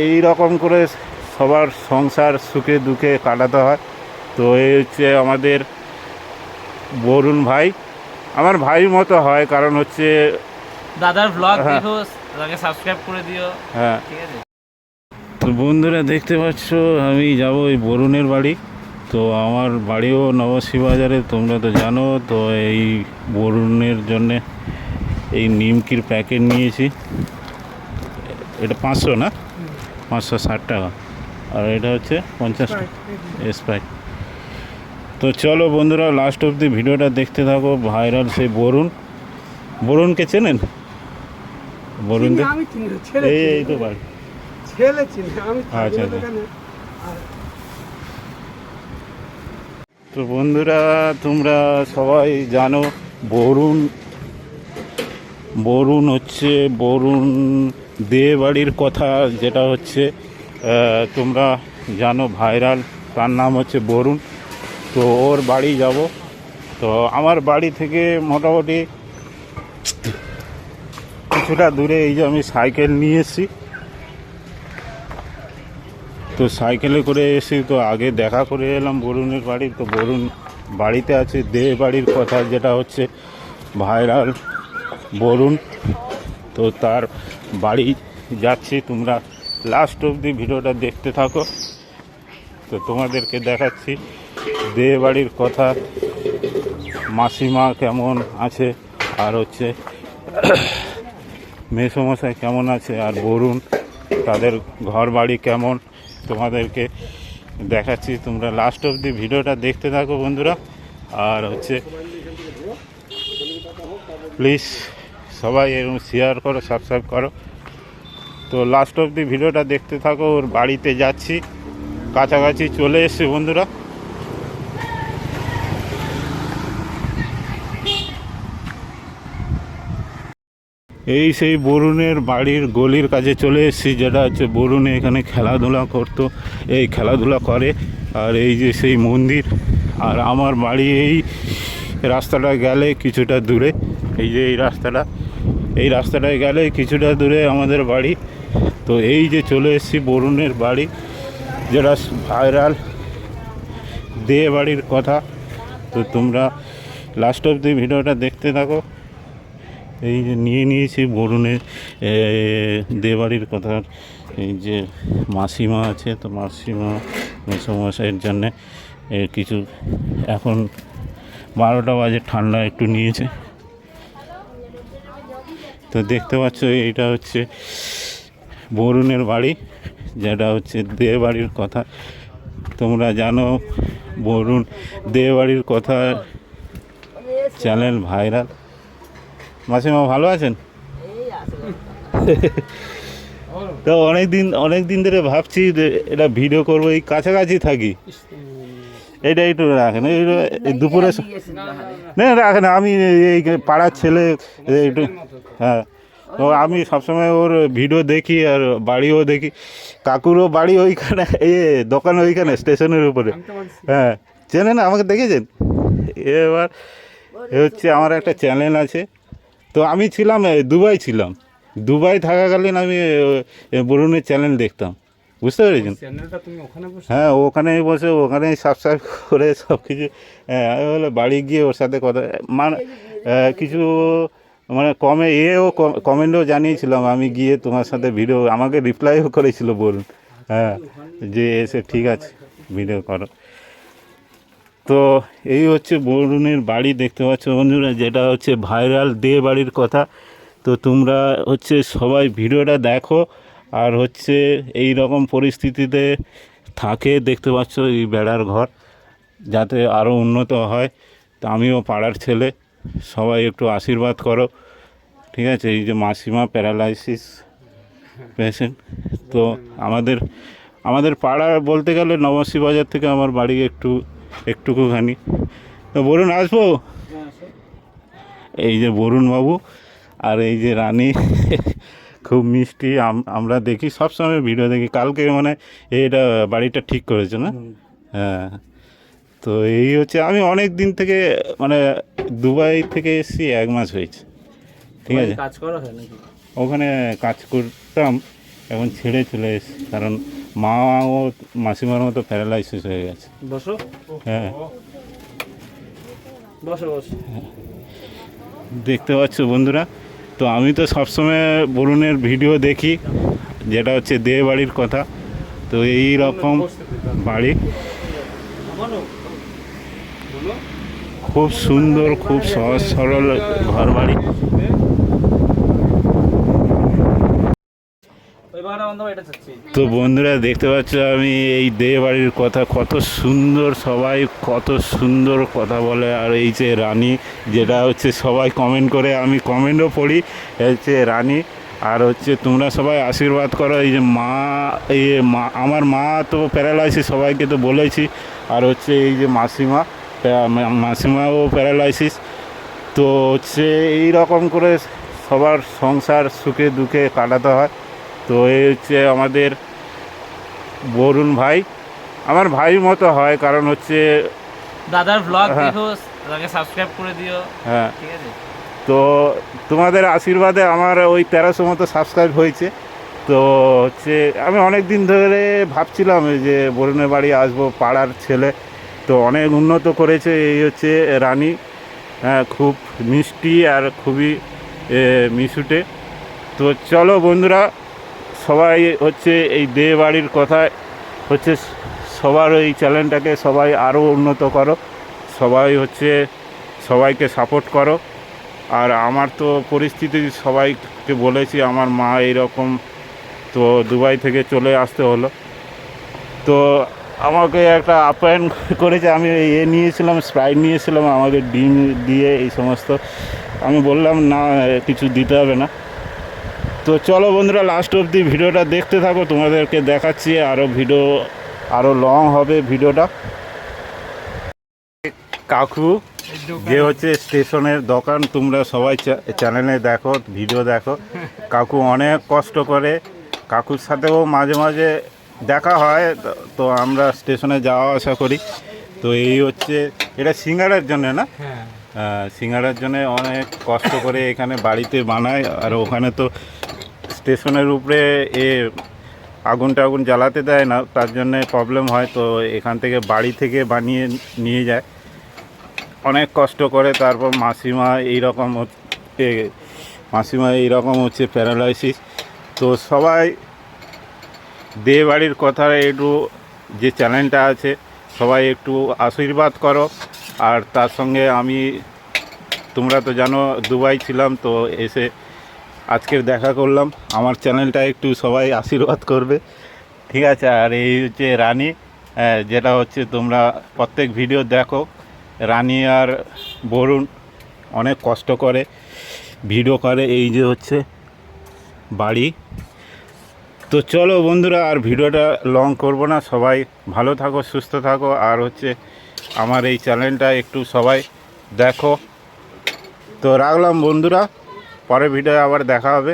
এই রকম করে সবার সংসার সুখে দুঃখে কাটাতে হয়। তো এই হচ্ছে আমাদের বরুণ ভাই, আমার ভাইয়ের মতো হয়, কারণ হচ্ছে দাদার ব্লগ হ্যাঁ দেখো, তাকে সাবস্ক্রাইব করে দিও। হ্যাঁ। ঠিক আছে। তো বন্ধুরা দেখতে পাচ্ছ আমি যাব এই বরুণের বাড়ি। তো আমার বাড়িও নবশিবাজারে, তোমরা তো জানো। তো এই বরুণের জন্যে এই নিমকির প্যাকেট নিয়েছি। এটা 500 না, 560 টাকা, আর এটা হচ্ছে 50 টাকা স্প্রাইট। তো চলো বন্ধুরা লাস্ট অবধি ভিডিওটা দেখতে থাকো। ভাইরাল সেই বরুণকে চেনেন? বরুণ এই তো বাড়ি। আচ্ছা আচ্ছা। তো বন্ধুরা তোমরা সবাই জানো বরুণ হচ্ছে দে বাড়ির কথা, যেটা হচ্ছে তোমরা জানো ভাইরাল, তার নাম হচ্ছে বরুণ। তো ওর বাড়ি যাব। তো আমার বাড়ি থেকে মোটামুটি কিছুটা দূরে এই যে আমি সাইকেল নিয়ে এসেছি। তো সাইকেলে করে এসে তো আগে দেখা করে এলাম বরুণের বাড়ি। তো বরুণ বাড়িতে আছে দে বাড়ির কথা, যেটা হচ্ছে ভাইরাল বরুণ। তো তার বাড়ি যাচ্ছি, তোমরা লাস্ট অবধি ভিডিওটা দেখতে থাকো। তো তোমাদেরকে দেখাচ্ছি দে বাড়ির কথা, মাসিমা কেমন আছে, আর হচ্ছে মেসোমশাই কেমন আছে, আর বরুণ তাদের ঘর বাড়ি কেমন, তোমাদেরকে দেখাচ্ছি। তোমরা লাস্ট অবধি ভিডিওটা দেখতে থাকো বন্ধুরা। আর হচ্ছে প্লিজ সবাই এরকম শেয়ার করো, সাবস্ক্রাইব করো। তো লাস্ট অবধি ভিডিওটা দেখতে থাকো। ওর বাড়িতে যাচ্ছি, কাছাকাছি চলে এসছি বন্ধুরা। এই সেই বরুণের বাড়ির গলির কাছে চলে এসেছি, যেটা হচ্ছে বরুণে এখানে খেলাধুলা করতো, এই খেলাধুলা করে। আর এই যে সেই মন্দির, আর আমার বাড়ি এই রাস্তাটা গেলে কিছুটা দূরে, এই যে এই রাস্তাটায় গেলে কিছুটা দূরে আমাদের বাড়ি। তো এই যে চলে এসেছি বরুণের বাড়ি, যেটা ভাইরাল দে বাড়ির কথা। তো তোমরা লাস্ট অবধি ভিডিওটা দেখতে থাকো। এই যে নিয়ে নিয়েছি বরুণের দে বাড়ির কথা। এই যে মাসিমা আছে, তো মাসিমা মেসোমশাইয়ের জন্যে কিছু, এখন 12টা বাজে, ঠান্ডা একটু নিয়েছে। তো দেখতে পাচ্ছ এইটা হচ্ছে বরুণের বাড়ি, যেটা হচ্ছে দে বাড়ির কথা। তোমরা জানো বরুণ দে বাড়ির কথা চ্যানেল ভাইরাল। মাসিমা ভালো আছেন? তো অনেক দিন ধরে ভাবছি যে এটা ভিডিও করবো, এই কাছাকাছি থাকি। এইটা একটু রাখেন, এই দুপুরে না রাখেন, আমি এই পাড়ার ছেলে একটু, হ্যাঁ। তো আমি সবসময় ওর ভিডিও দেখি, আর বাড়িও দেখি। কাকুরও বাড়ি ওইখানে, দোকান ওইখানে স্টেশনের উপরে। হ্যাঁ, চেনেন আমাকে, দেখেছেন? এবার হচ্ছে আমার একটা চ্যানেল আছে। তো আমি ছিলাম দুবাই থাকাকালীন আমি বরুণের চ্যানেল দেখতাম, বুঝতে পেরেছেন? হ্যাঁ, ওখানেই বসে, ওখানেই সাবস্ক্রাইব করে সব কিছু। হ্যাঁ, আমি বলে বাড়ি গিয়ে ওর সাথে কথা, মানে কিছু মানে কমেন্টও জানিয়েছিলাম আমি গিয়ে, তোমার সাথে ভিডিও, আমাকে রিপ্লাইও করেছিল বরুণ। হ্যাঁ, যে এসে ঠিক আছে ভিডিও করো। তো এই হচ্ছে বরুণের বাড়ি, দেখতে পাচ্ছ বন্ধুরা, যেটা হচ্ছে ভাইরাল দে বাড়ির কথা। তো তোমরা হচ্ছে সবাই ভিডিওটা দেখো, আর হচ্ছে এই রকম পরিস্থিতিতে থাকে, দেখতে পাচ্ছ এই বেড়ার ঘর, যাতে আরও উন্নত হয়। তো আমিও পাড়ার ছেলে, সবাই একটু আশীর্বাদ করো, ঠিক আছে? এই যে মাসিমা প্যারালাইসিস পেশেন্ট। তো আমাদের পাড়া বলতে গেলে নবশিবাজার থেকে আমার বাড়ি একটুখানি। তো বরুণ, আসবো? এই যে বরুণ বাবু, আর এই যে রানী, খুব মিষ্টি। আমরা দেখি সবসময় ভিডিও দেখি। কালকে মানে এটা বাড়িটা ঠিক করেছে না? হ্যাঁ। তো এই হচ্ছে, আমি অনেক দিন থেকে, মানে দুবাই থেকে এসেছি, 1 মাস হয়েছে, ঠিক আছে? কাজ করা হয় নাকি? ওখানে কাজ করতাম, এখন ছেড়ে চলে এসেছি, কারণ মা ও মাসিমার মতো প্যারালাইসিস হয়ে গেছে। বসো হ্যাঁ, বসো বসো। দেখতে পাচ্ছ বন্ধুরা, তো আমি তো সবসময় বরুণের ভিডিও দেখি, যেটা হচ্ছে দেহ বাড়ির কথা। তো এই রকম বাড়ি, খুব সুন্দর, খুব সহজ সরল ঘর বাড়ি। তো বন্ধুরা দেখতে পাচ্ছ আমি এই দেহ বাড়ির কথা, কত সুন্দর, সবাই কত সুন্দর কথা বলে। আর এই যে রানী, যেটা হচ্ছে সবাই কমেন্ট করে, আমি কমেন্টও পড়ি, হচ্ছে রানী। আর হচ্ছে তোমরা সবাই আশীর্বাদ করো। এই যে মা, এই মা, আমার মা তো প্যারালাইসিস, সবাইকে তো বলেছি। আর হচ্ছে এই যে মাসিমাও প্যারালাইসিস। তো হচ্ছে এই রকম করে সবার সংসার সুখে দুঃখে কাটাতে হয়। তো এই হচ্ছে আমাদের বরুণ ভাই, আমার ভাইয়ের মতো হয়, কারণ হচ্ছে দাদার ব্লগ হ্যাঁ। দেখো, দাদাকে সাবস্ক্রাইব করে দিও। হ্যাঁ, ঠিক আছে। তো তোমাদের আশীর্বাদে আমার ওই 1300 মতো সাবস্ক্রাইব হয়েছে। তো হচ্ছে আমি অনেক দিন ধরে ভাবছিলাম যে বরুণের বাড়ি আসবো, পাড়ার ছেলে, তো অনেক উন্নত করেছে। এই হচ্ছে রানী, হ্যাঁ, খুব মিষ্টি আর খুবই মিশুটে। তো চলো বন্ধুরা, সবাই হচ্ছে এই দেহ বাড়ির কথা হচ্ছে সবার ওই চ্যানেলটাকে সবাই আরও উন্নত করো, সবাই হচ্ছে সবাইকে সাপোর্ট করো। আর আমার তো পরিস্থিতি সবাইকে বলেছি, আমার মা এইরকম, তো দুবাই থেকে চলে আসতে হলো। তো আমাকে একটা আপ্যায়ন করেছে, আমি নিয়েছিলাম, স্প্রাইট নিয়েছিলাম, আমাকে ডিম দিয়ে এই সমস্ত। আমি বললাম না, কিছু দিতে হবে না। তো চলো বন্ধুরা, লাস্ট অবধি ভিডিওটা দেখতে থাকো, তোমাদেরকে দেখাচ্ছি আরও লং হবে ভিডিওটা। কাকু, যে হচ্ছে স্টেশনের দোকান, তোমরা সবাই চ্যানেলে দেখো, ভিডিও দেখো। কাকু অনেক কষ্ট করে, কাকুর সাথেও মাঝে মাঝে দেখা হয়, তো আমরা স্টেশনে যাওয়া আসা করি। তো এই হচ্ছে, এটা সিঙ্গারার জন্য না, সিঙ্গারার জন্য অনেক কষ্ট করে এখানে বাড়িতে বানায়। আর ওখানে তো স্টেশনের উপরে আগুন টাগুন জ্বালাতে দেয় না, তার জন্যে প্রবলেম হয়। তো এখান থেকে বাড়ি থেকে বানিয়ে নিয়ে যায়, অনেক কষ্ট করে। তারপর মাসিমা এইরকম হচ্ছে প্যারালাইসিস। তো সবাই দেহ বাড়ির কথা একটু, যে চ্যানেলটা আছে, সবাই একটু আশীর্বাদ করো। আর তার সঙ্গে আমি, তোমরা তো জানো দুবাই ছিলাম, তো এসে আজকের দেখা করলাম, আমার চ্যানেলটা একটু সবাই আশীর্বাদ করবে, ঠিক আছে। আর এই হচ্ছে রানী, যেটা হচ্ছে তোমরা প্রত্যেক ভিডিও দেখো, রানী আর বরুণ অনেক কষ্ট করে ভিডিও করে। এই যে হচ্ছে বাড়ি। তো চলো বন্ধুরা, আর ভিডিওটা লং করব না, সবাই ভালো থাকো, সুস্থ থাকো। আর হচ্ছে আমার এই চ্যানেলটা একটু সবাই দেখো। তো রাখলাম বন্ধুরা, পরের ভিডিও আবার দেখা হবে।